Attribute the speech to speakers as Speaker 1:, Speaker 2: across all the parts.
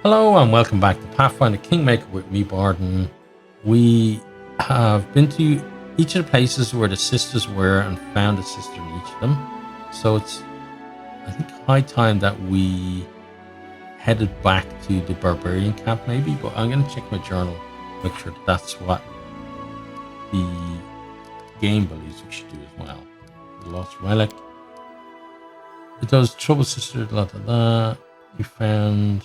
Speaker 1: Hello and welcome back to Pathfinder Kingmaker with me, Barden. We have been to each of the places where the sisters were and found a sister in each of them. So it's, I think, high time that we headed back to the barbarian camp maybe, but I'm going to check my journal, make sure that that's what the game believes we should do as well. The lost relic. It does trouble sister, We found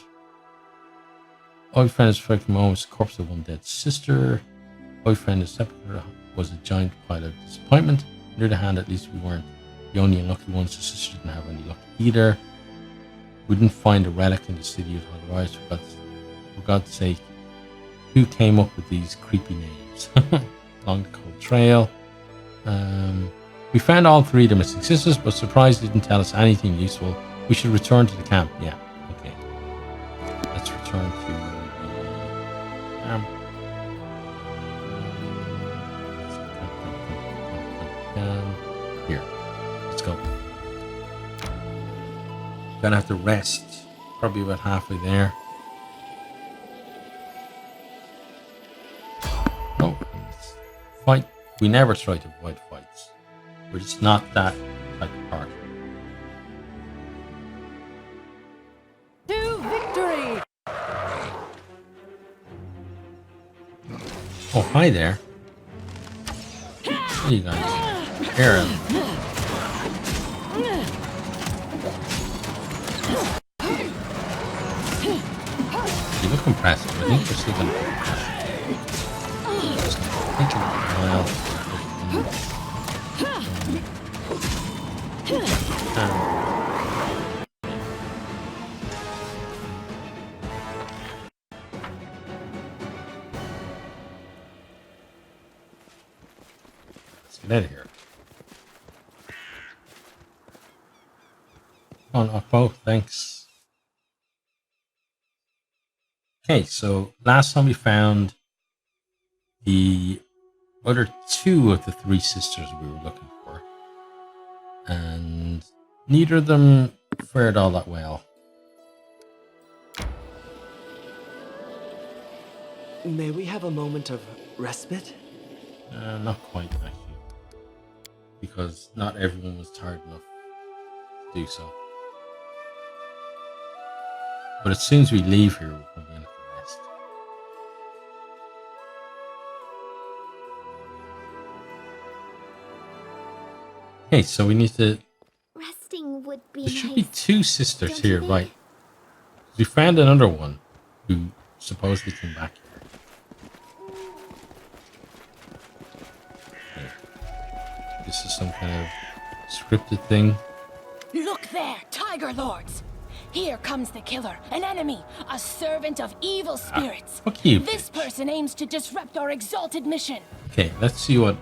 Speaker 1: is striking moments, the corpse of one dead sister. Boyfriend is separated was a giant pile of disappointment. On the other hand, at least we weren't the only unlucky ones. The sister didn't have any luck either. We didn't find a relic in the city of otherwise. For God's sake, who came up with these creepy names? Along the cold trail. We found all three of the missing sisters, but surprised they didn't tell us anything useful. We should return to the camp. Yeah, okay. Let's return to here. Let's go. Gonna have to rest. Probably about halfway there. Oh, fight. We never try to avoid fights. We're just not that type of party.
Speaker 2: To victory!
Speaker 1: Oh, hi there. What are you guys? Here. You look impressive. I think you're still going to be impressive. Just take a while. Let's get out of here. On up both, thanks. Okay, so last time we found the other two of the three sisters we were looking for, and neither of them fared all that well.
Speaker 3: May we have a moment of respite?
Speaker 1: Not quite, actually, because not everyone was tired enough to do so. But as soon as we leave here, we're probably going to rest. Okay, so we need to...
Speaker 4: Resting would be
Speaker 1: There should
Speaker 4: nice.
Speaker 1: be two sisters
Speaker 4: Don't you
Speaker 1: here,
Speaker 4: think?
Speaker 1: right? We found another one who supposedly came back here. Okay. This is some kind of scripted thing.
Speaker 2: Look there, Tiger Lords! Here comes the killer, an enemy, a servant of evil spirits.
Speaker 1: Fuck you,
Speaker 2: This
Speaker 1: bitch.
Speaker 2: person aims to disrupt our exalted mission.
Speaker 1: Okay, let's see what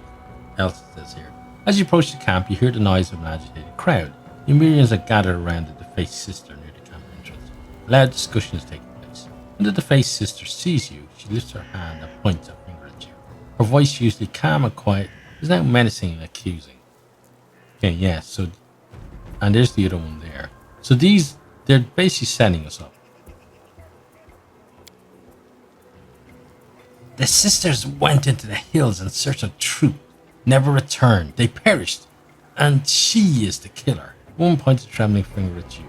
Speaker 1: else it says here. As you approach the camp, you hear the noise of an agitated crowd. The millions are gathered around the defaced sister near the camp entrance. A loud discussion is taking place. When the defaced sister sees you, she lifts her hand and points a finger at you. Her voice, usually calm and quiet, is now menacing and accusing. Okay, yeah, so... And there's the other one there. So they're basically setting us up. The sisters went into the hills in search of truth, never returned. They perished, and she is the killer. One points a trembling finger at you.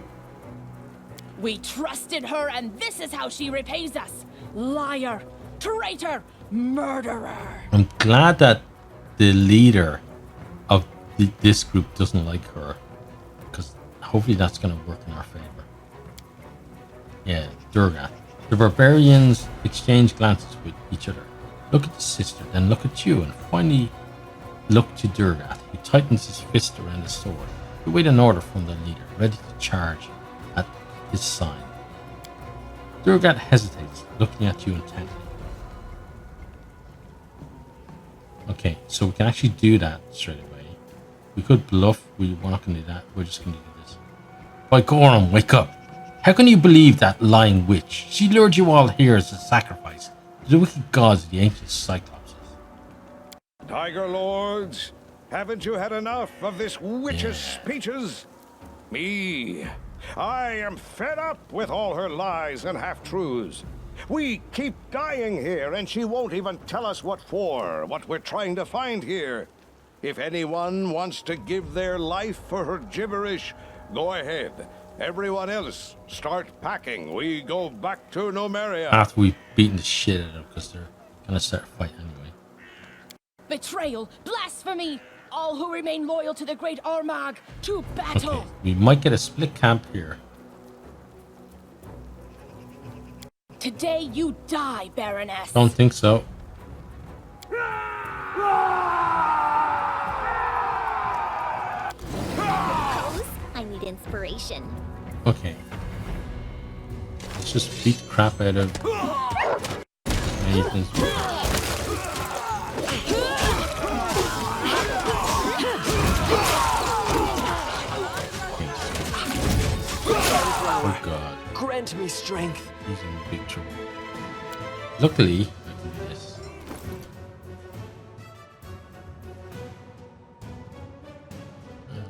Speaker 2: We trusted her, and this is how she repays us. Liar, traitor, murderer.
Speaker 1: I'm glad that the leader of this group doesn't like her, because hopefully that's going to work in our favor. Yeah, Durga. The barbarians exchange glances with each other. Look at the sister, then look at you, and finally look to Durga, who tightens his fist around his sword. You wait an order from the leader, ready to charge at his sign. Durga hesitates, looking at you intently. Okay, so we can actually do that straight away. We could bluff, we're not going to do that, we're just going to do this. By Gorum, wake up! How can you believe that lying witch? She lured you all here as a sacrifice to the wicked gods of the ancient Cyclopses.
Speaker 5: Tiger Lords, haven't you had enough of this witch's speeches? Me, I am fed up with all her lies and half-truths. We keep dying here, and she won't even tell us what for, what we're trying to find here. If anyone wants to give their life for her gibberish, go ahead. Everyone else, start packing. We go back to Numeria.
Speaker 1: After we've beaten the shit out of them, because they're gonna start a fight anyway.
Speaker 2: Betrayal, blasphemy! All who remain loyal to the great Armagh, to battle!
Speaker 1: Okay, we might get a split camp here.
Speaker 2: Today you die, Baroness!
Speaker 1: Don't think so.
Speaker 4: Pose? I need inspiration.
Speaker 1: Okay. Let's just beat the crap out of Nathan's. Oh god.
Speaker 3: Grant me strength.
Speaker 1: He's in big trouble. Luckily, I can do this.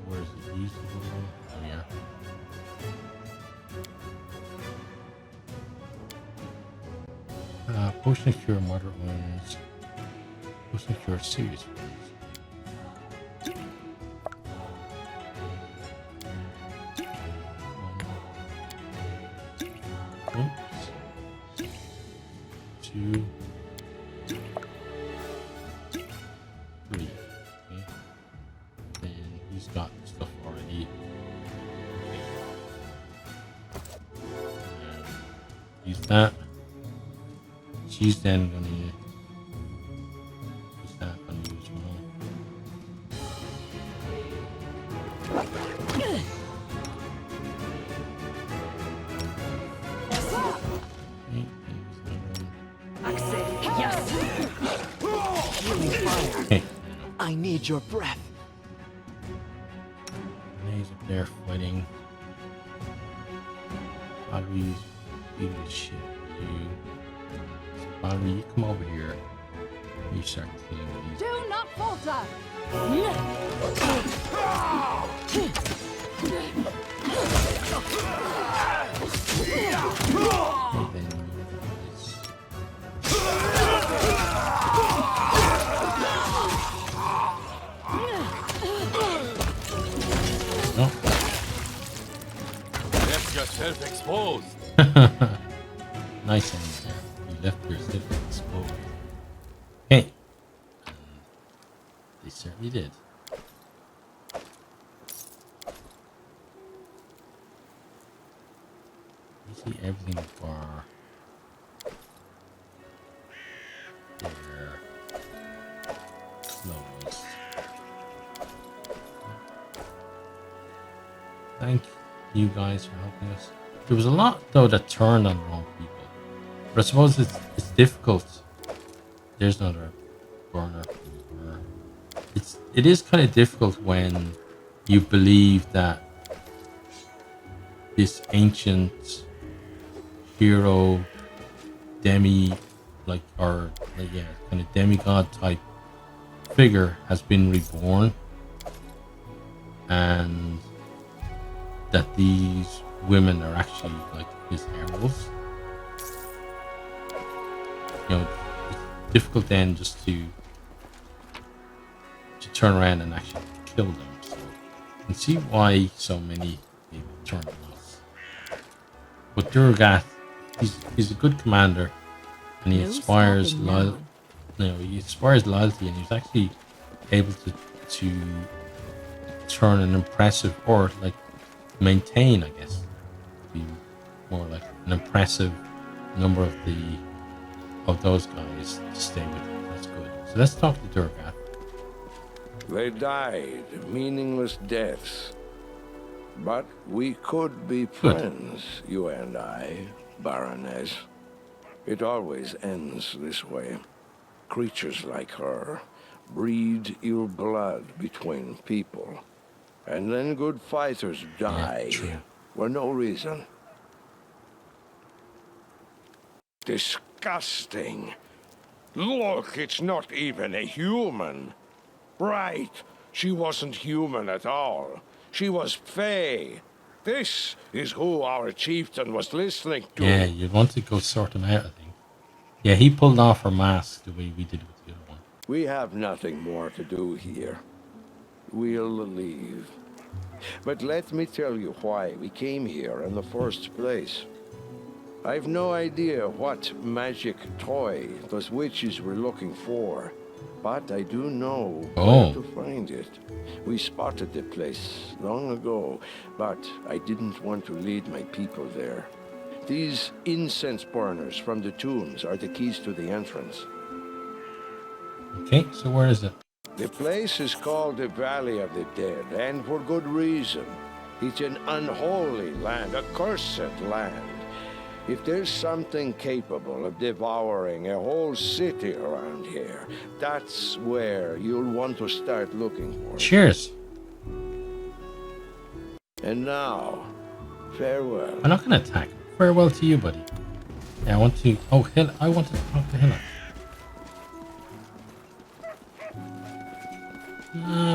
Speaker 1: Where is it? Usable? Oh yeah. Potion cure moderate wounds. Potion cure serious wounds. Oops. 2, 3. Okay. And he's got stuff already. Use that. She's then gonna use that. Gonna use one.
Speaker 3: Healing fire.
Speaker 1: Okay.
Speaker 3: I need your breath.
Speaker 1: He's up there fighting. Batteries, beating the shit out of you. Battery, you come over here. You start killing these.
Speaker 2: Do not falter!
Speaker 1: And then this. No.
Speaker 6: Left yourself exposed.
Speaker 1: Nice end there. You left yourself exposed. Hey. They certainly did. You see everything bar. There. Close. Thank you guys for helping us. There was a lot though that turned on the wrong people. But I suppose it's difficult. There's another burner. It is kind of difficult when you believe that this ancient hero kind of demigod type figure has been reborn, and that these women are actually like his heralds. You know, it's difficult then just to turn around and actually kill them. So you can see why so many people turn on us. But Durgath, he's a good commander, and he inspires loyalty. He inspires loyalty, and he's actually able to turn an impressive, or like maintain, I guess, be more like an impressive number of those guys to stay with him. That's good. So let's talk to Durgath.
Speaker 5: They died meaningless deaths. But we could be friends, you and I, Baroness. It always ends this way. Creatures like her breed ill blood between people. And then good fighters die for no reason. Disgusting. Look, it's not even a human. Right, she wasn't human at all. She was Fae. This is who our chieftain was listening to.
Speaker 1: Yeah, you'd want to go sort him out, I think. Yeah, he pulled off her mask the way we did with the other one.
Speaker 5: We have nothing more to do here. We'll leave. But let me tell you why we came here in the first place. I've no idea what magic toy those witches were looking for, but I do know where to find it. We spotted the place long ago, but I didn't want to lead my people there. These incense burners from the tombs are the keys to the entrance.
Speaker 1: Okay, so where is it?
Speaker 5: The place is called the Valley of the Dead, and for good reason. It's an unholy land, a cursed land. If there's something capable of devouring a whole city around here, that's where you'll want to start looking for it.
Speaker 1: Cheers.
Speaker 5: And now, farewell.
Speaker 1: I'm not going to attack. Farewell to you, buddy. Yeah, I want to... Oh, Hill. I want to talk to Hilla.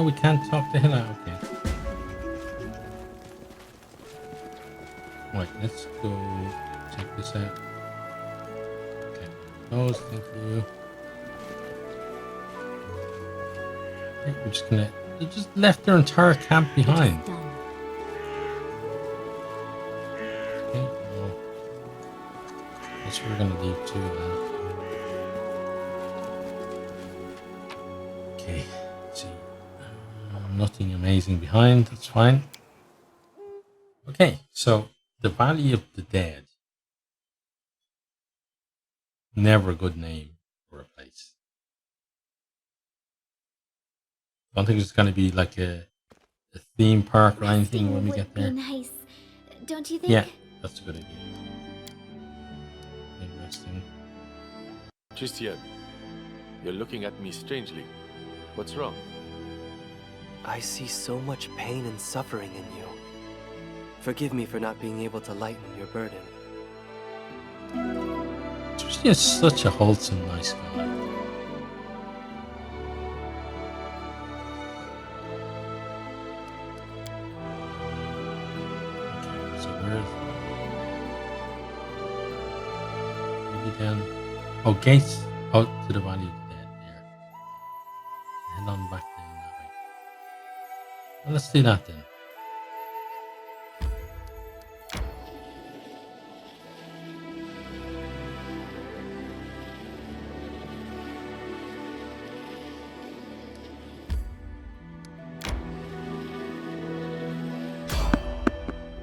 Speaker 1: We can't talk to Hilla. Okay. Right, let's go check this out. Okay. Those, thank you. Okay, I'm just gonna... They just left their entire camp behind. Okay, well, guess we're gonna leave too then. Okay, let's see. Nothing amazing behind, that's fine. Okay, so the Valley of the Dead. Never a good name for a place. I don't think it's going to be like a theme park or anything when we get there.
Speaker 4: Nice, don't you think?
Speaker 1: Yeah, that's a good idea. Interesting.
Speaker 6: Christian, you're looking at me strangely. What's wrong?
Speaker 3: I see so much pain and suffering in you. Forgive me for not being able to lighten your burden.
Speaker 1: Tristan is such a wholesome, nice guy. Okay, so where is maybe down? Oh, gates out to the Valley of the Dead there. Head on back down that way. Well, let's do that then.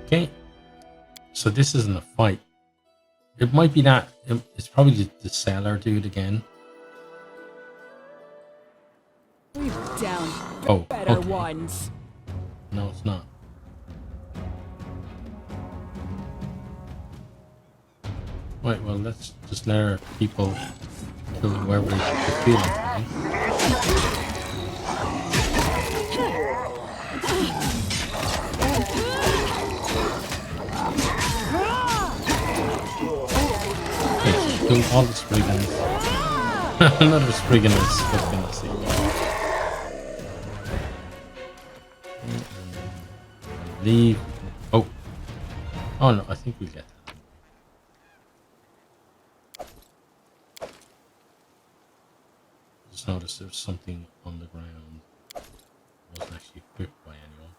Speaker 1: Okay, so this isn't a fight. It might be that. It's probably the seller dude again.
Speaker 2: We've down
Speaker 1: Oh,
Speaker 2: better
Speaker 1: okay.
Speaker 2: ones.
Speaker 1: No, it's not. Right, well, let's just let our people kill whoever they feel like, right? Kill all the Spriggans. Another Spriggan is fucking the sea. Leave. Oh. Oh no, I think we get that. Just noticed there's something on the ground. It wasn't actually equipped by anyone.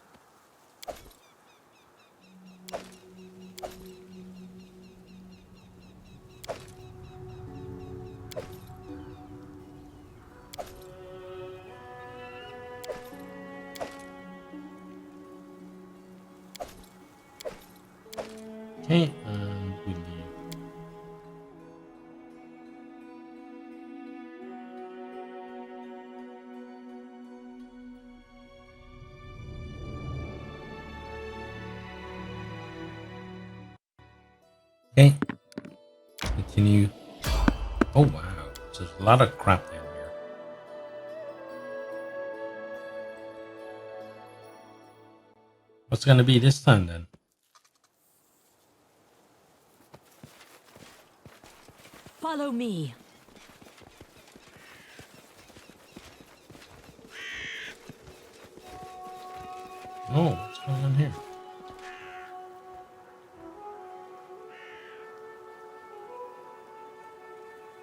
Speaker 1: Okay, and we leave. Okay, continue. Oh wow, so there's a lot of crap down here. What's it gonna be this time then?
Speaker 2: Follow me.
Speaker 1: Oh, what's going on here?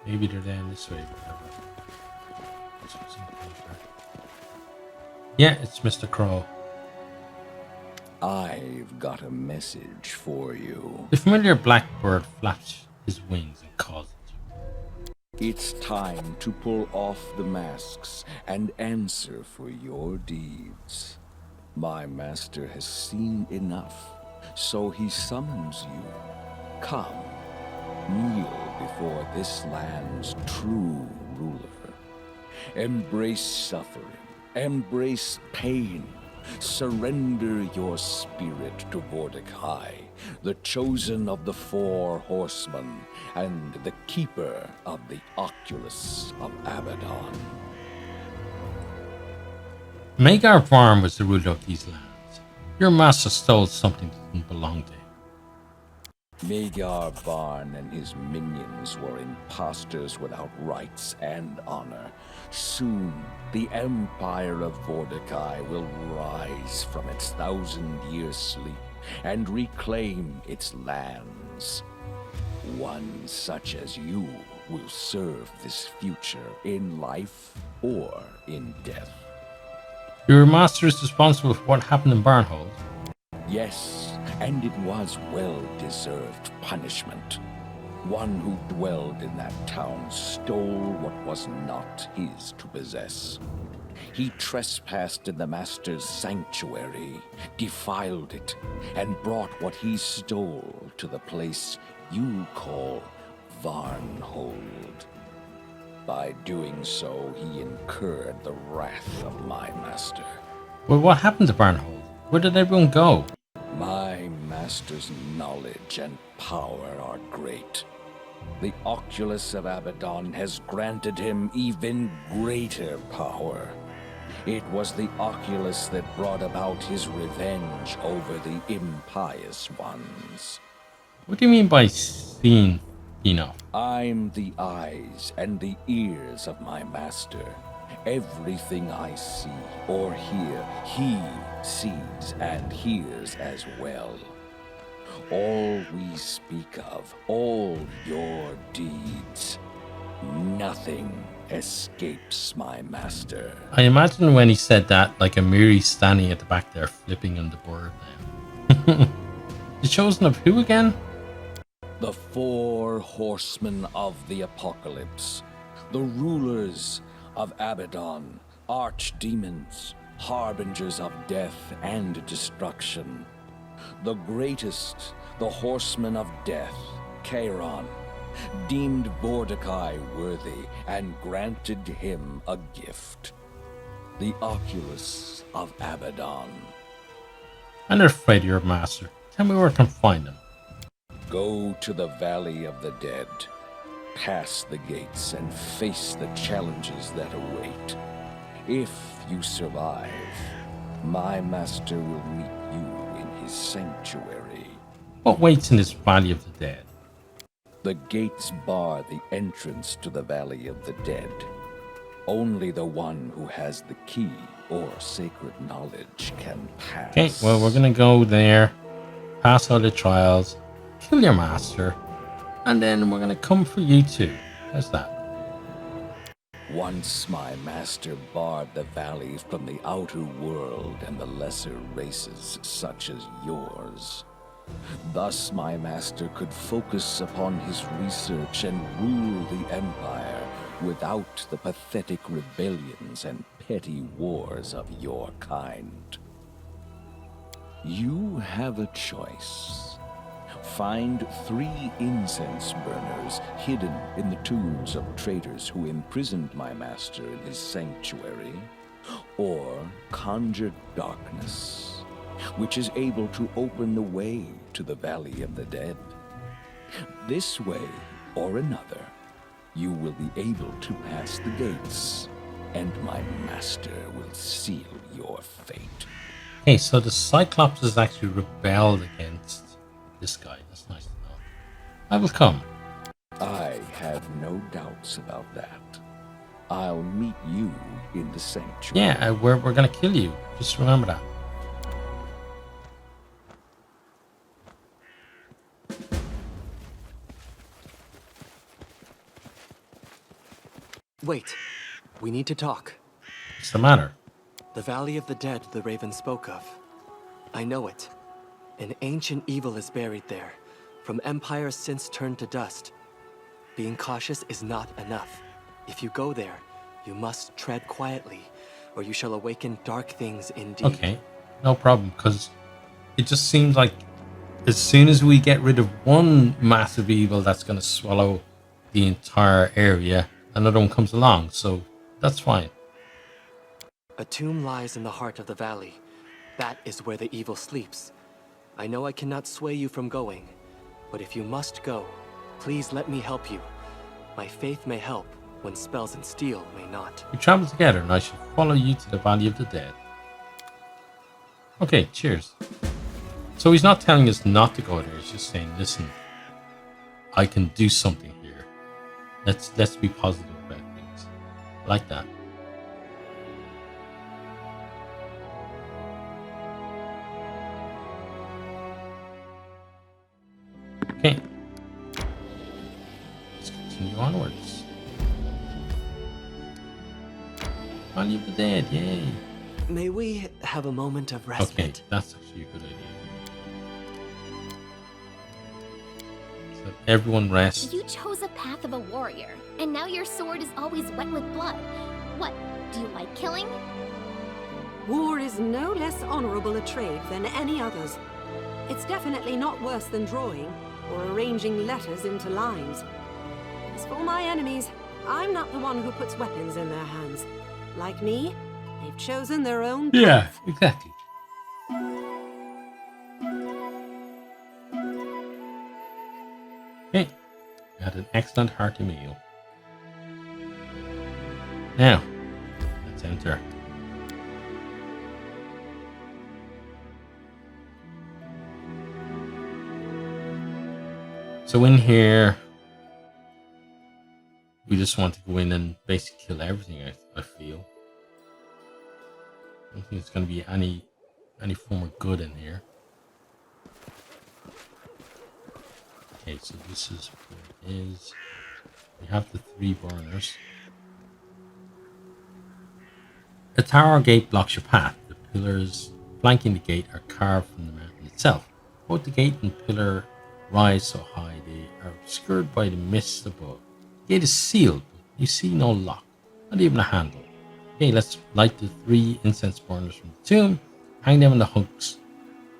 Speaker 1: Maybe they're down this way, whatever. Yeah, it's Mr. Crow.
Speaker 7: I've got a message for you.
Speaker 1: The familiar blackbird flaps his wings and calls it.
Speaker 7: It's time to pull off the masks and answer for your deeds. My master has seen enough, so he summons you. Come, kneel before this land's true ruler. Embrace suffering, embrace pain. Surrender your spirit to Mordecai, the chosen of the 4 horsemen, and the keeper of the Oculus of Abaddon.
Speaker 1: Magar Varn was the ruler of these lands. Your master stole something that didn't belong to him.
Speaker 7: Magar Varn and his minions were impostors without rights and honor. Soon, the Empire of Mordecai will rise from its 1,000-year sleep and reclaim its lands. One such as you will serve this future in life or in death.
Speaker 1: Your master is responsible for what happened in Barnhold.
Speaker 7: Yes, and it was well-deserved punishment. One who dwelled in that town stole what was not his to possess. He trespassed in the Master's sanctuary, defiled it, and brought what he stole to the place you call Varnhold. By doing so, he incurred the wrath of my master.
Speaker 1: Well, what happened to Barnhold? Where did everyone go?
Speaker 7: My master's knowledge and power are great. The Oculus of Abaddon has granted him even greater power. It was the Oculus that brought about his revenge over the impious ones.
Speaker 1: What do you mean by seeing enough?
Speaker 7: I'm the eyes and the ears of my master. Everything I see or hear, he sees and hears as well. All we speak of, all your deeds, nothing escapes my master.
Speaker 1: I imagine when he said that, like Amiri standing at the back there flipping on the board now. The chosen of who again?
Speaker 7: The 4 horsemen of the apocalypse, the rulers of Abaddon, archdemons, harbingers of death and destruction. The greatest, the horseman of death, Charon, deemed Mordecai worthy and granted him a gift. The Oculus of Abaddon.
Speaker 1: I'm not afraid of your master. Tell me where I can find him.
Speaker 7: Go to the Valley of the Dead. Pass the gates and face the challenges that await. If you survive, my master will meet you in his sanctuary.
Speaker 1: What waits in this Valley of the Dead?
Speaker 7: The gates bar the entrance to the Valley of the Dead. Only the one who has the key or sacred knowledge can pass.
Speaker 1: Okay, well, we're gonna go there, pass all the trials, kill your master, and then we're gonna come for you too. How's that?
Speaker 7: Once my master barred the valley from the outer world and the lesser races such as yours. Thus my master could focus upon his research and rule the empire without the pathetic rebellions and petty wars of your kind. You have a choice. Find 3 incense burners hidden in the tombs of traitors who imprisoned my master in his sanctuary, or conjure darkness, which is able to open the way to the Valley of the Dead. This way or another, you will be able to pass the gates, and my master will seal your fate.
Speaker 1: Okay, so the Cyclops has actually rebelled against this guy. That's nice to know. I will come.
Speaker 7: I have no doubts about that. I'll meet you in the sanctuary.
Speaker 1: Yeah, we're gonna kill you. Just remember that.
Speaker 3: Wait. We need to talk.
Speaker 1: What's the matter?
Speaker 3: The Valley of the Dead the Raven spoke of. I know it. An ancient evil is buried there, from empires since turned to dust. Being cautious is not enough. If you go there, you must tread quietly, or you shall awaken dark things indeed.
Speaker 1: Okay, no problem, because it just seems like as soon as we get rid of one massive evil that's going to swallow the entire area, another one comes along, so that's fine.
Speaker 3: A tomb lies in the heart of the valley. That is where the evil sleeps. I know I cannot sway you from going, but if you must go, please let me help you. My faith may help when spells and steel may not.
Speaker 1: We travel together and I shall follow you to the Valley of the Dead. Okay, cheers. So he's not telling us not to go there, he's just saying, listen, I can do something here. Let's be positive about things. I like that. Okay. Let's continue onwards. Valley of the Dead, yay.
Speaker 3: May we have a moment of respite?
Speaker 1: Okay, that's actually a good idea. So everyone rest.
Speaker 4: You chose a path of a warrior, and now your sword is always wet with blood. What, do you like killing?
Speaker 8: War is no less honorable a trade than any others. It's definitely not worse than drawing or arranging letters into lines. As for my enemies, I'm not the one who puts weapons in their hands. Like me, they've chosen their own path.
Speaker 1: Yeah, exactly. Okay, we had an excellent hearty meal. Now, let's enter. So in here, we just want to go in and basically kill everything, I feel. I don't think there's going to be any form of good in here. Okay, so this is where it is. We have the 3 burners. A tower or gate blocks your path. The pillars flanking the gate are carved from the mountain itself. Both the gate and pillar rise so high they are obscured by the mist above. The gate is sealed, but you see no lock, not even a handle. Okay, let's light the 3 incense burners from the tomb, hang them on the hooks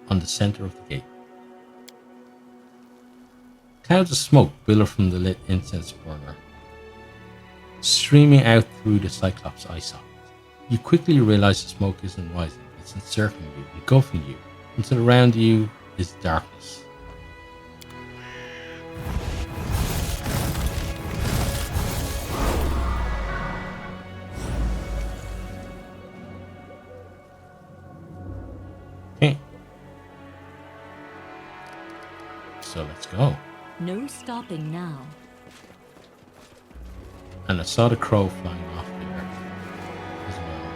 Speaker 1: on the center of the gate. Clouds of smoke billow from the lit incense burner, streaming out through the Cyclops' eye socket. You quickly realize the smoke isn't rising, it's encircling you, engulfing you, until around you is darkness. Okay. So let's go.
Speaker 9: No stopping now.
Speaker 1: And I saw the crow flying off there as well.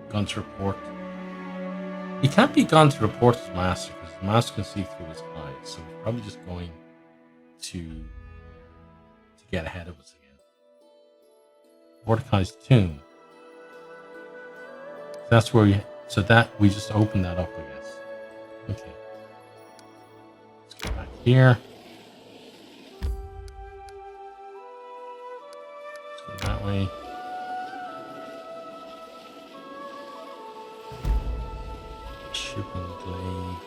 Speaker 1: Gone to report. He can't be gone to report his master because the master can see through his eyes. So he's probably just going to get ahead of us again. Mordecai's tomb. That's where we just opened that up, I guess. Okay. Let's go back here. Let's go that way. Shipping glade.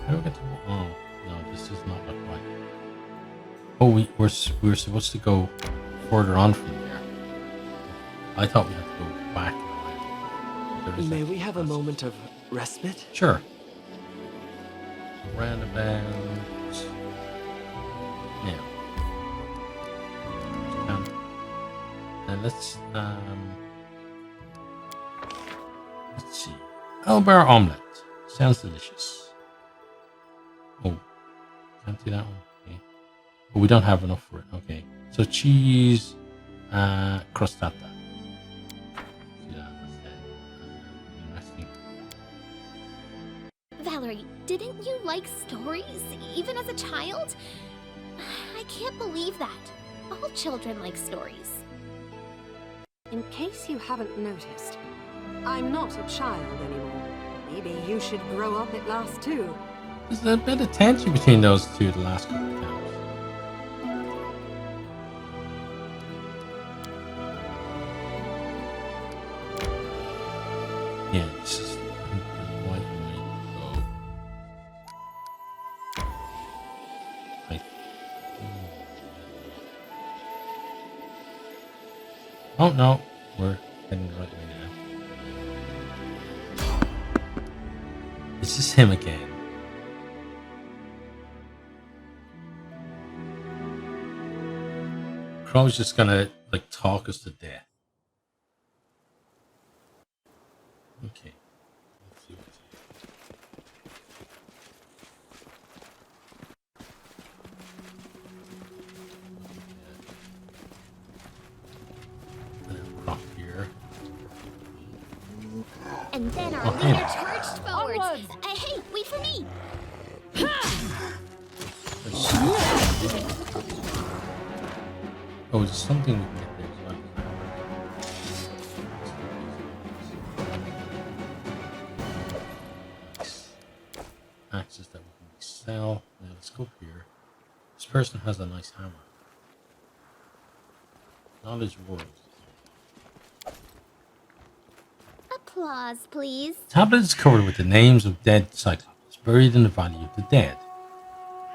Speaker 1: How do I get to? Oh no, this is not look right. Oh, we're supposed to go further on from there. I thought we had to go back.
Speaker 3: May we have a moment of respite?
Speaker 1: Sure. Roundabout. Now. And let's see. Elbar omelette. Sounds delicious. Oh, can't do that one. Okay. Oh, we don't have enough for it. Okay. So cheese, crostata. See that? That's it. Interesting.
Speaker 4: Valerie, didn't you like stories, even as a child? I can't believe that. All children like stories.
Speaker 8: In case you haven't noticed, I'm not a child anymore. Maybe you should grow up at last too.
Speaker 1: There's a bit of tension between those two the last couple of times. Yeah, this is the right way to go. Oh no, we're heading the right way now. This is him again. Crow's just gonna like talk us to death. Okay. Let's see what's here. Crop here.
Speaker 4: And then our leader charged forwards. Hey, wait for me!
Speaker 1: Oh, there's something we can get there as well. Nice. Axes that we can sell. Now let's go up here. This person has a nice hammer. Knowledge world.
Speaker 4: Applause, please.
Speaker 1: Tablet is covered with the names of dead Cyclops buried in the Valley of the Dead.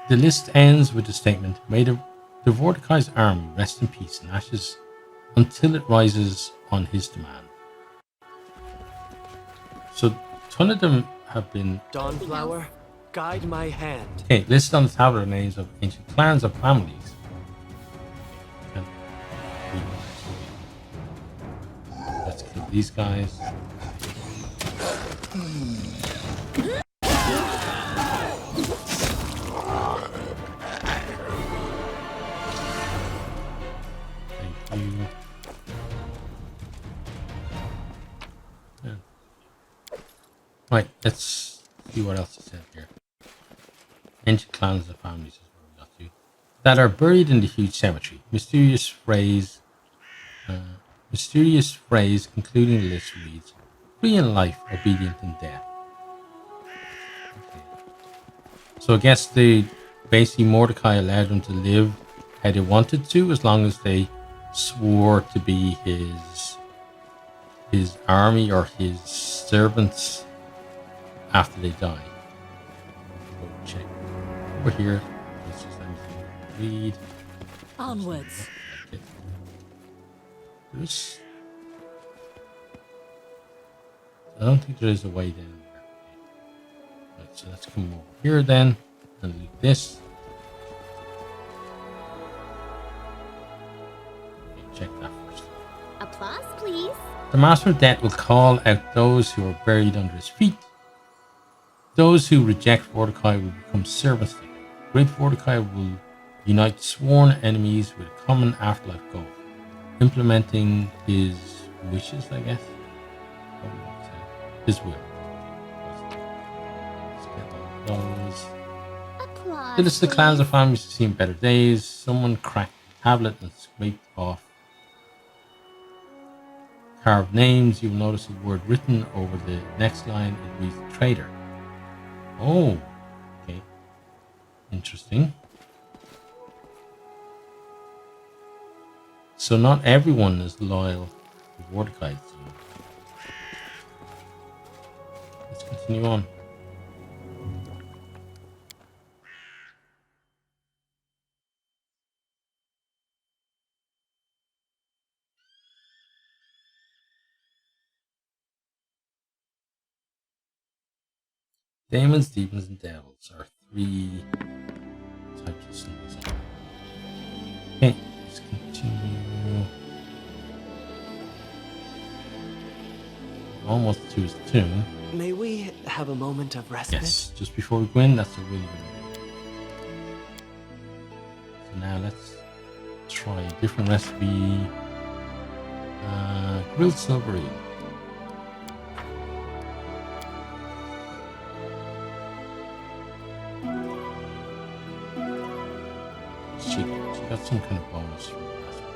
Speaker 1: The list ends with the statement, "May the Vorticai's army rest in peace and ashes until it rises on his demand." So a ton of them have been...
Speaker 3: Dawnflower, guide my hand.
Speaker 1: Okay, listed on the tablet are names of ancient clans or families. And let's kill these guys. Right, let's see what else it said here. Ancient clans and families is where we got to. That are buried in the huge cemetery. Mysterious phrase concluding the list reads, "Free in life, obedient in death." Okay. So I guess basically Mordecai allowed them to live how they wanted to, as long as they swore to be his army or his servants after they die. So check over here. This is anything to read.
Speaker 9: Onwards.
Speaker 1: Okay. There's... I don't think there is a way down there. Right, so let's come over here then and loot this. Okay, check that first.
Speaker 4: Applause, please.
Speaker 1: The Master of Death will call out those who are buried under his feet. Those who reject Mordecai will become servants to him. Great Mordecai will unite sworn enemies with a common afterlife goal, implementing his wishes, I guess. His will. Let's get all those.
Speaker 4: Applause.
Speaker 1: The list of clans and families have seen better days. Someone cracked the tablet and scraped off carved names. You will notice a word written over the next line. It reads traitor. Oh, okay. Interesting. So not everyone is loyal to Mordecai. Let's continue on. Demons, demons, and devils are three types of symbols. Okay, let's continue. Almost to his tomb.
Speaker 3: May we have a moment of respite?
Speaker 1: Yes, just before we go in, that's a really good idea. So now let's try a different recipe. Grilled silver eel. she get? She got some kind of bonus from the last one.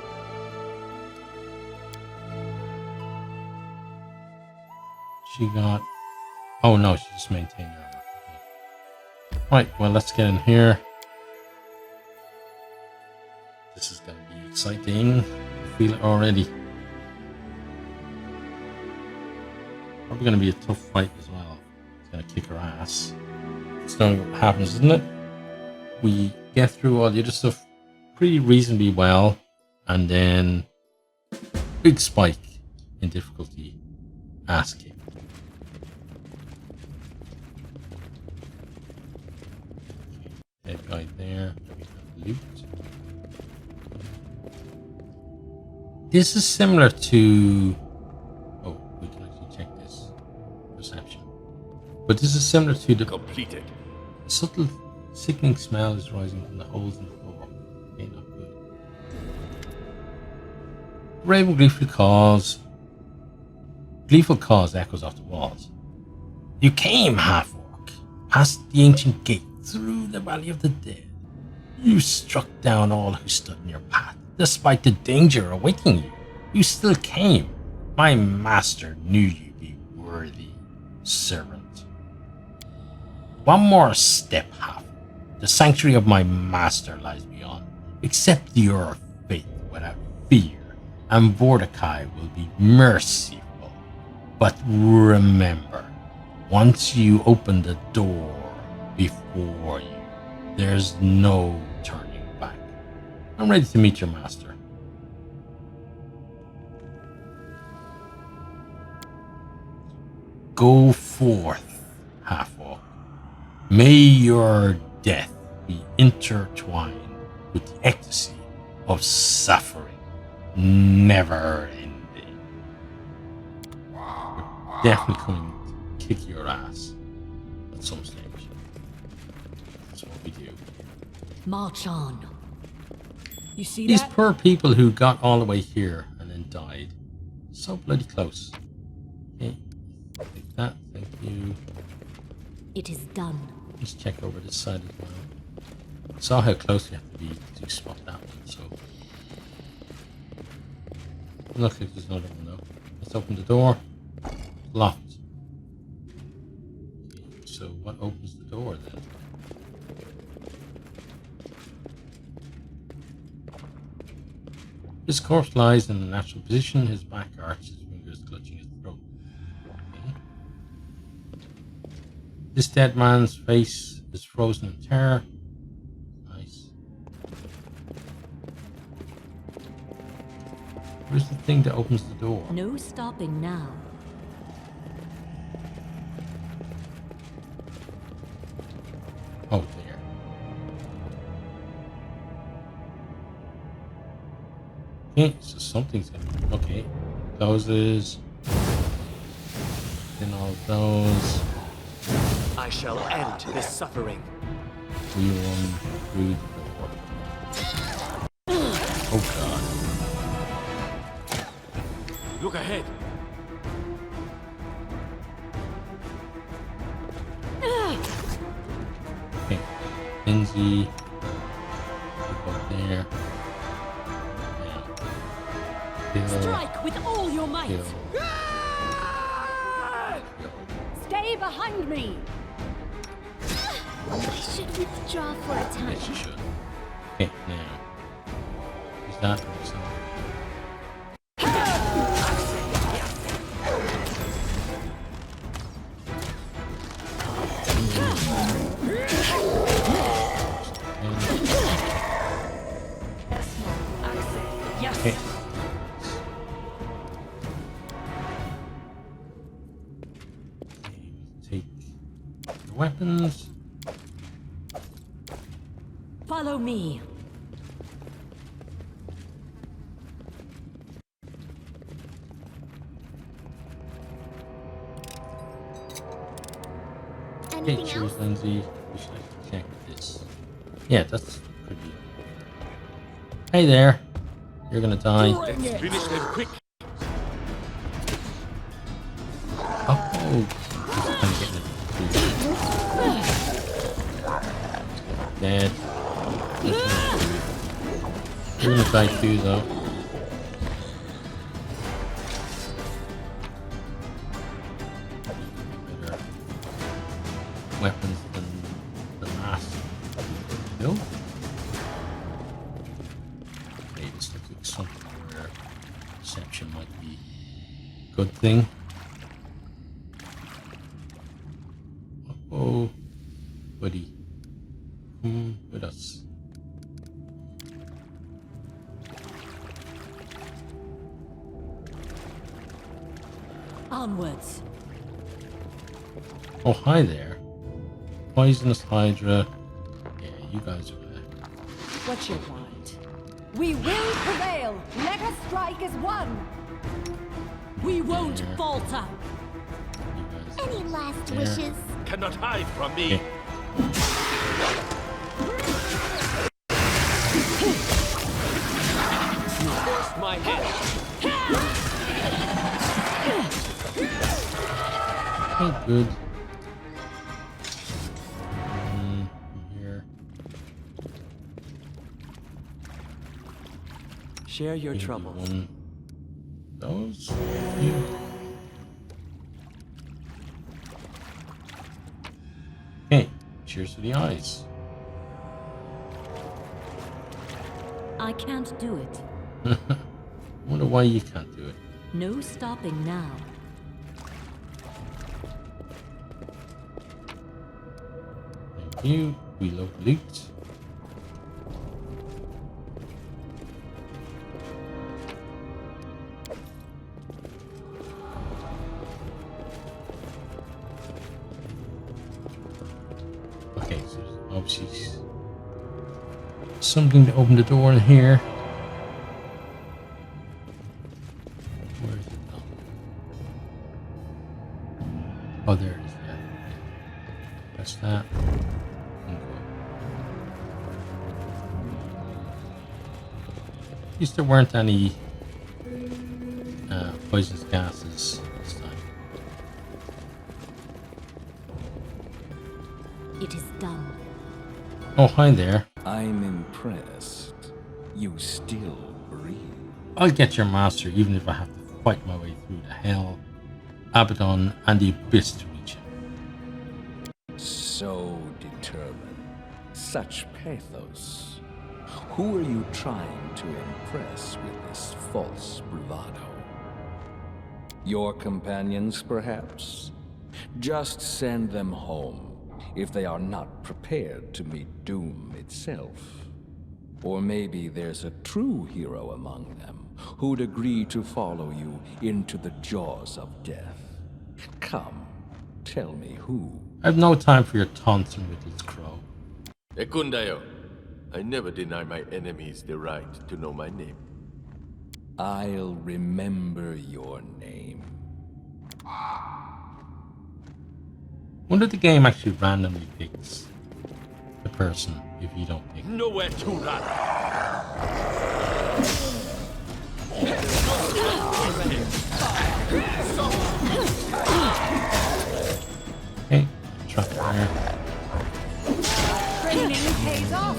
Speaker 1: She got... Oh no, she just maintained her armor. Okay. Right, well, let's get in here. This is going to be exciting. I feel it already. Probably going to be a tough fight as well. It's going to kick her ass. It's knowing what happens, isn't it? We get through all the other stuff pretty reasonably well, and then big spike in difficulty. Ass kick. Dead guy there. We have loot. This is similar to... Oh, we can actually check this. Perception. But this is similar to the...
Speaker 6: Completed.
Speaker 1: Subtle, sickening smell is rising from the holes in the floor. Okay, not good. Raven gleeful cause echoes off the walls. You came, half-orc, past the ancient gate, through the Valley of the Dead. You struck down all who stood in your path. Despite the danger awaiting you, you still came. My master knew you'd be worthy, servant. One more step, half. The sanctuary of my master lies beyond. Accept your fate without fear, and Mordecai will be merciful. But remember, once you open the door before you, there's no turning back. I'm ready to meet your master. Go forth, half-orc. May your death be intertwined with the ecstasy of suffering, never ending. We're definitely coming to kick your ass at some stage. That's what we do.
Speaker 9: March on. You see
Speaker 1: These
Speaker 9: that?
Speaker 1: poor people who got all the way here and then died. So bloody close. Okay, take that, thank you.
Speaker 9: It is done.
Speaker 1: Let's check over this side as well. Saw how close you have to be to spot that one, so. Looks like there's another one though. Let's open the door. Locked. Okay, so what opens the door then? His corpse lies in a natural position, his back arched, his fingers clutching his throat. Okay. This dead man's face is frozen in terror. Nice. Where's the thing that opens the door?
Speaker 9: No stopping now.
Speaker 1: Oh, there. Okay, so something's gonna be okay. Closes. Then all of those.
Speaker 3: I shall end this suffering.
Speaker 1: We run through the door. Oh god.
Speaker 6: Look ahead.
Speaker 1: Okay. Lindsay. Go there. Kill.
Speaker 2: Strike with all your might.
Speaker 1: Kill.
Speaker 2: Stay behind me.
Speaker 4: I should withdraw for a time.
Speaker 1: Yes, you should. Okay, now. Is that or something? Okay. Take the weapons.
Speaker 9: Follow me.
Speaker 1: Okay,
Speaker 4: Anything
Speaker 1: choose
Speaker 4: else?
Speaker 1: Lindsay. We should actually check this. Yeah, that's pretty. Hey there. You're gonna die.
Speaker 6: Let's finish them quick.
Speaker 1: Oh, he's kind of getting it. Dead. You're gonna die too, though. Better weapons than the last build. Okay, this looks like something where perception might be a good thing. Oh, buddy, come with us.
Speaker 9: Onwards.
Speaker 1: Oh, hi there. Poisonous Hydra. Yeah, you guys are there.
Speaker 8: What's your want? We will prevail. Let us strike as one.
Speaker 9: We won't
Speaker 1: There.
Speaker 9: falter.
Speaker 1: You guys
Speaker 4: Any last
Speaker 1: there.
Speaker 4: wishes?
Speaker 6: Cannot hide from me.
Speaker 1: Okay.
Speaker 6: Forced my head.
Speaker 1: Oh, good. Here.
Speaker 3: Share your
Speaker 1: Maybe
Speaker 3: troubles.
Speaker 1: one. Those. Yeah. Okay. Cheers to the eyes.
Speaker 9: I can't do it.
Speaker 1: I wonder why you can't do it.
Speaker 9: No stopping now.
Speaker 1: Thank you. We love loot. Okay, so there's obviously something to open the door in here. Where is it now? Oh, there it is. Yeah. Press that. And go. At least there weren't any poisonous gases this time.
Speaker 9: It is done.
Speaker 1: Oh, hi there.
Speaker 7: I'm impressed. You still breathe.
Speaker 1: I'll get your master even if I have to fight my way through the hell, Abaddon, and the abyss to reach him.
Speaker 7: So determined. Such pathos. Who are you trying to impress with this false bravado? Your companions, perhaps? Just send them home if they are not prepared to meet doom itself. Or maybe there's a true hero among them who'd agree to follow you into the jaws of death. Come, tell me who.
Speaker 1: I have no time for your taunts and riddles, Crow.
Speaker 6: Ekundayo. I never deny my enemies the right to know my name.
Speaker 7: I'll remember your name.
Speaker 1: Wonder if the game actually randomly picks the person if you don't pick.
Speaker 6: Nowhere to run.
Speaker 1: Okay, trap there.
Speaker 8: Training pays off.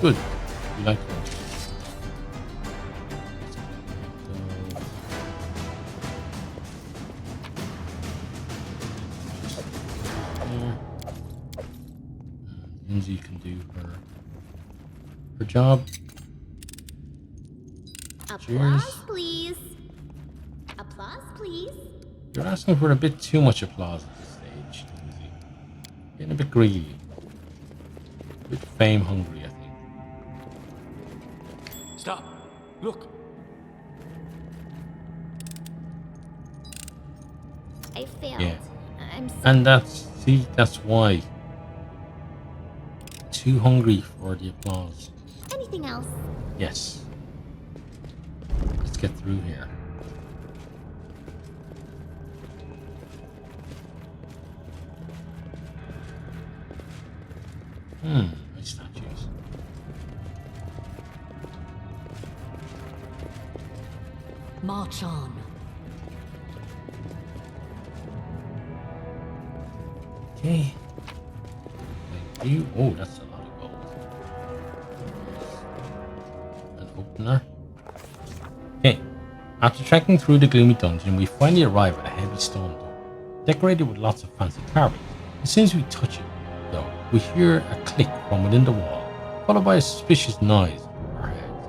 Speaker 1: Good. You like that? Lindsay can do her job.
Speaker 4: Applause, please. Applause, please.
Speaker 1: You're asking for a bit too much applause at this stage, Lindsay. Getting a bit greedy. A bit fame hungry, I think.
Speaker 6: Stop. Look.
Speaker 4: I failed.
Speaker 1: Yeah.
Speaker 4: I'm so
Speaker 1: And that's why. Too hungry for the applause.
Speaker 4: Anything else?
Speaker 1: Yes. Let's get through here. Nice statues.
Speaker 9: March on.
Speaker 1: Okay. Thank you. Oh, that's a lot of gold. in there. Okay. After trekking through the gloomy dungeon, we finally arrive at a heavy stone door, decorated with lots of fancy carving. As soon as we touch it, though, we hear a click from within the wall, followed by a suspicious noise over our heads.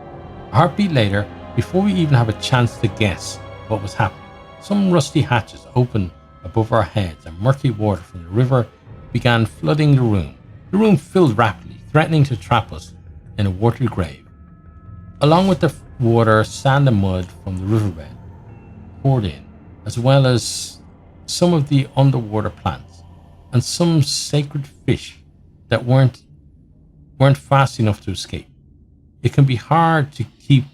Speaker 1: A heartbeat later, before we even have a chance to guess what was happening, some rusty hatches opened above our heads and murky water from the river began flooding the room. The room filled rapidly, threatening to trap us in a watery grave. Along with the water, sand and mud from the riverbed poured in, as well as some of the underwater plants and some sacred fish that weren't fast enough to escape. It can be hard to keep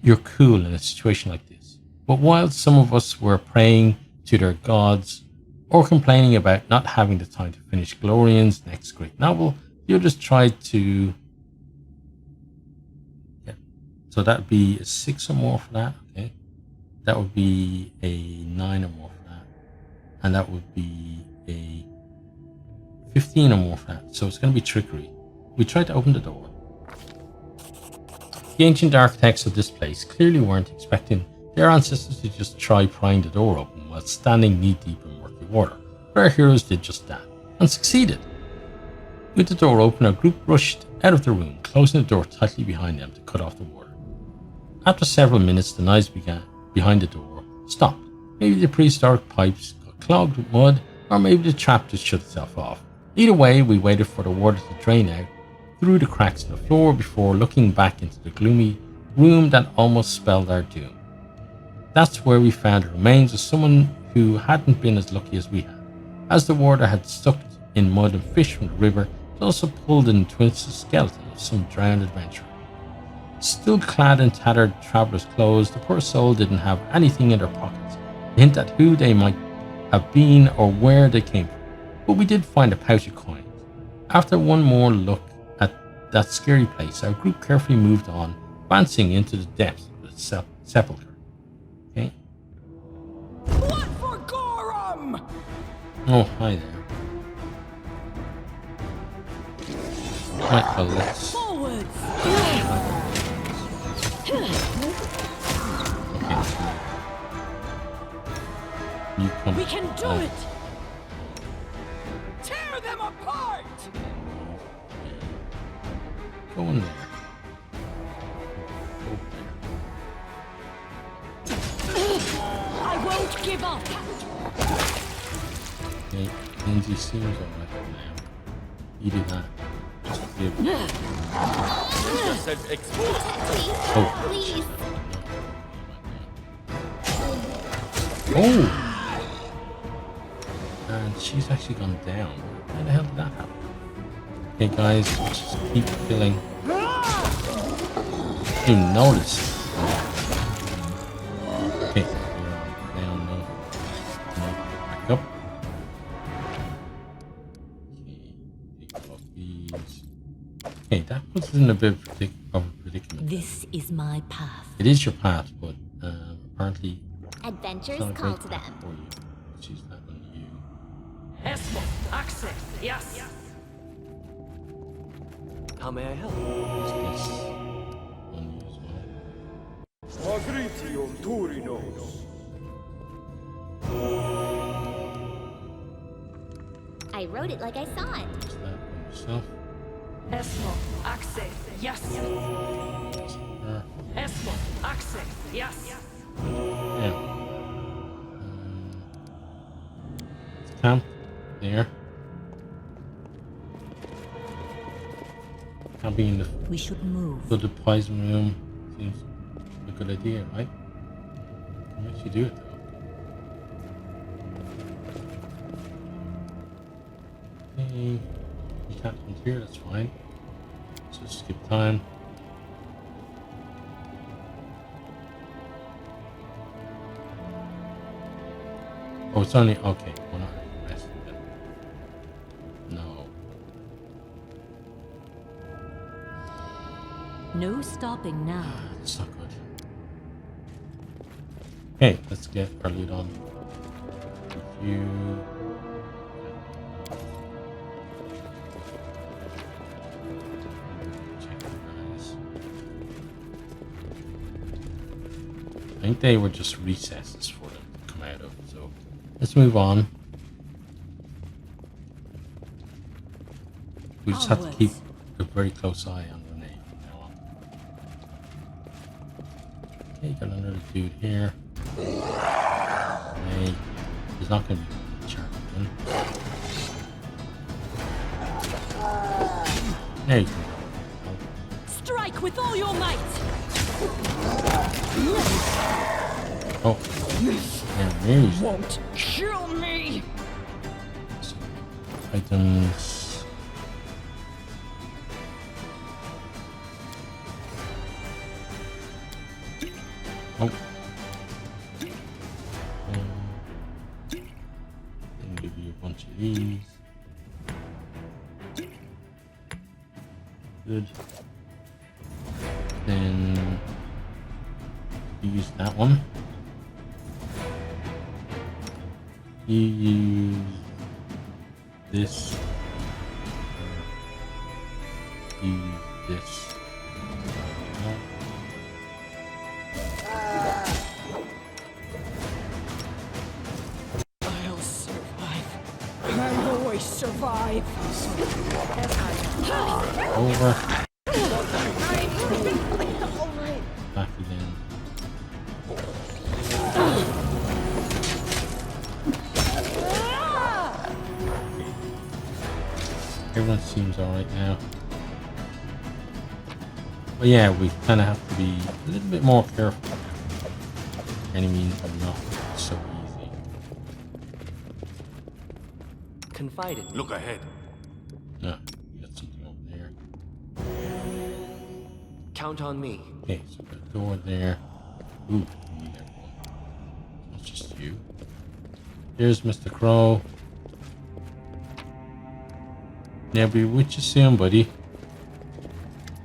Speaker 1: your cool in a situation like this. But while some of us were praying to their gods or complaining about not having the time to finish Glorian's next great novel, the others tried to... Yeah. So that would be a 6 or more for that. Okay. That would be a 9 or more for that. And that would be a 15 or more for that. So it's going to be trickery. We tried to open the door. The ancient architects of this place clearly weren't expecting their ancestors to just try prying the door open while standing knee-deep in murky water. But our heroes did just that, and succeeded. With the door open, our group rushed out of the room, closing the door tightly behind them to cut off the water. After several minutes, the noise behind the door stopped. Maybe the prehistoric pipes got clogged with mud, or maybe the trap just shut itself off. Either way, we waited for the water to drain out through the cracks in the floor before looking back into the gloomy room that almost spelled our doom. That's where we found the remains of someone who hadn't been as lucky as we had. As the water had sucked in mud and fish from the river, it also pulled in the twisted skeleton of some drowned adventurer. Still clad in tattered traveller's clothes, the poor soul didn't have anything in their pockets to hint at who they might have been or where they came from. But we did find a pouch of coins. After one more look at that scary place, our group carefully moved on, advancing into the depths of the sepulchre. Okay.
Speaker 10: What for Gorum?
Speaker 1: Oh, hi there. Right, well, let's...
Speaker 10: Forwards!
Speaker 1: You come.
Speaker 10: We can do it! Tear them apart!
Speaker 1: Go in there.
Speaker 10: I won't give up!
Speaker 1: Okay, Lindsay seems alright now. You do that. Just give.
Speaker 6: Just said explode.
Speaker 1: Oh,
Speaker 4: Please.
Speaker 1: Oh! And she's actually gone down. How the hell did that happen? Okay, guys, let's just keep killing. You notice. Okay, down, no. Back up. Okay, take off these. Okay, that puts us in a bit of a predicament.
Speaker 9: This is my path.
Speaker 1: It is your path, but apparently
Speaker 4: Adventures
Speaker 1: it's not a
Speaker 4: call
Speaker 1: great
Speaker 4: to
Speaker 1: path
Speaker 4: them.
Speaker 1: for you. She's not on you.
Speaker 10: Esmo, access, yes.
Speaker 3: How may I help?
Speaker 1: Is this on you as well?
Speaker 10: Agritium Turinos.
Speaker 4: I wrote it like I saw it.
Speaker 1: Is that on yourself?
Speaker 10: Esmo, access, yes.
Speaker 1: Her?
Speaker 10: Esmo, access, yes.
Speaker 1: Yeah. Camp there. Camping in the
Speaker 9: We should move.
Speaker 1: flooded poison room seems a good idea, right? Can we actually do it though? Okay, you can't come here, that's fine. So skip time. Oh, it's only okay. We're not resting then. No.
Speaker 9: No stopping now.
Speaker 1: It's not good. Okay, let's get our lead on. Review. Check the guys. I think they were just recesses for them to come out of. So let's move on. We just have to keep a very close eye on Renee from now on. Okay, got another dude here. Okay, he's not going to be charging. There you go.
Speaker 2: Strike with all your might!
Speaker 1: Oh, there he is.
Speaker 2: Won't kill me!
Speaker 1: So, items. Oh. Then give you a bunch of these. Good. Then use that one. You use this. Use this.
Speaker 2: I'll survive. I'll always survive.
Speaker 1: Over. Back again. Everyone seems alright now. But yeah, we kind of have to be a little bit more careful. Enemies are not so easy.
Speaker 3: Confide in me.
Speaker 6: Look ahead.
Speaker 1: No, we got something over there.
Speaker 3: Count on me.
Speaker 1: Okay, so the door there. Ooh, we need everyone. Not just you. Here's Mr. Crow. Yeah, be with you soon, buddy.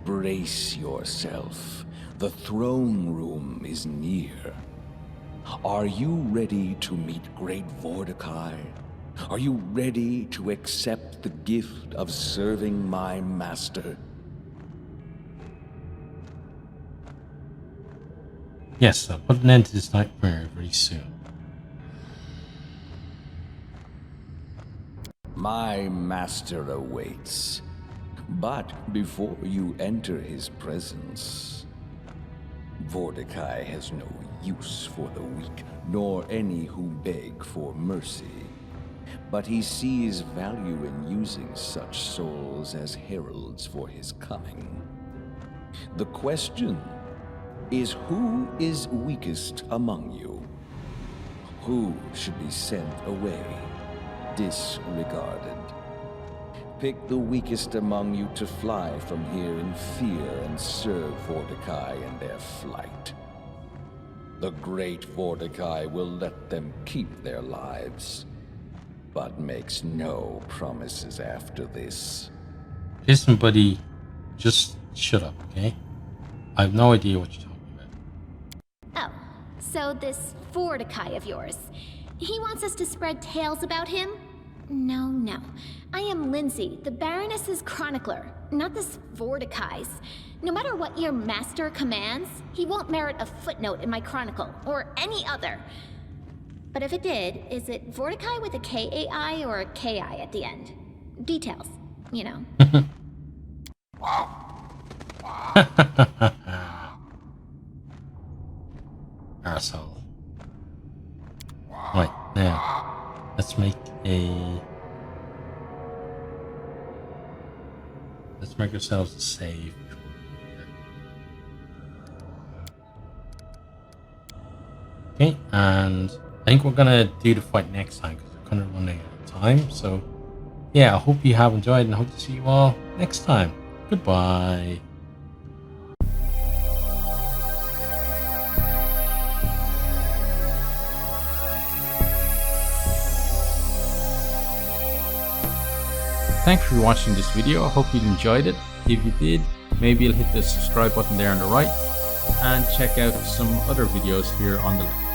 Speaker 7: Brace yourself. The throne room is near. Are you ready to meet Great Vorticai? Are you ready to accept the gift of serving my master?
Speaker 1: Yes, I'll put an end to this nightmare very soon.
Speaker 7: My master awaits. But before you enter his presence, Vorticai has no use for the weak, nor any who beg for mercy. But he sees value in using such souls as heralds for his coming. The question is, who is weakest among you? Who should be sent away, disregarded? Pick the weakest among you to fly from here in fear and serve Vorticai in their flight. The great Vorticai will let them keep their lives, but makes no promises after this.
Speaker 1: Listen, buddy, just shut up, okay? I have no idea what you're talking about.
Speaker 4: Oh, so this Vorticai of yours, he wants us to spread tales about him? No, no. I am Lindsay, the Baroness's chronicler, not this Vorticai's. No matter what your master commands, he won't merit a footnote in my chronicle, or any other. But if it did, is it Vorticai with a K-A-I or a K-I at the end? Details, you know.
Speaker 1: Arsehole. Right, now, let's make ourselves a save. Okay, and I think we're gonna do the fight next time because we're kind of running out of time. So, yeah, I hope you have enjoyed and I hope to see you all next time. Goodbye. Thanks for watching this video. I hope you enjoyed it. If you did, maybe you'll hit the subscribe button there on the right and check out some other videos here on the left.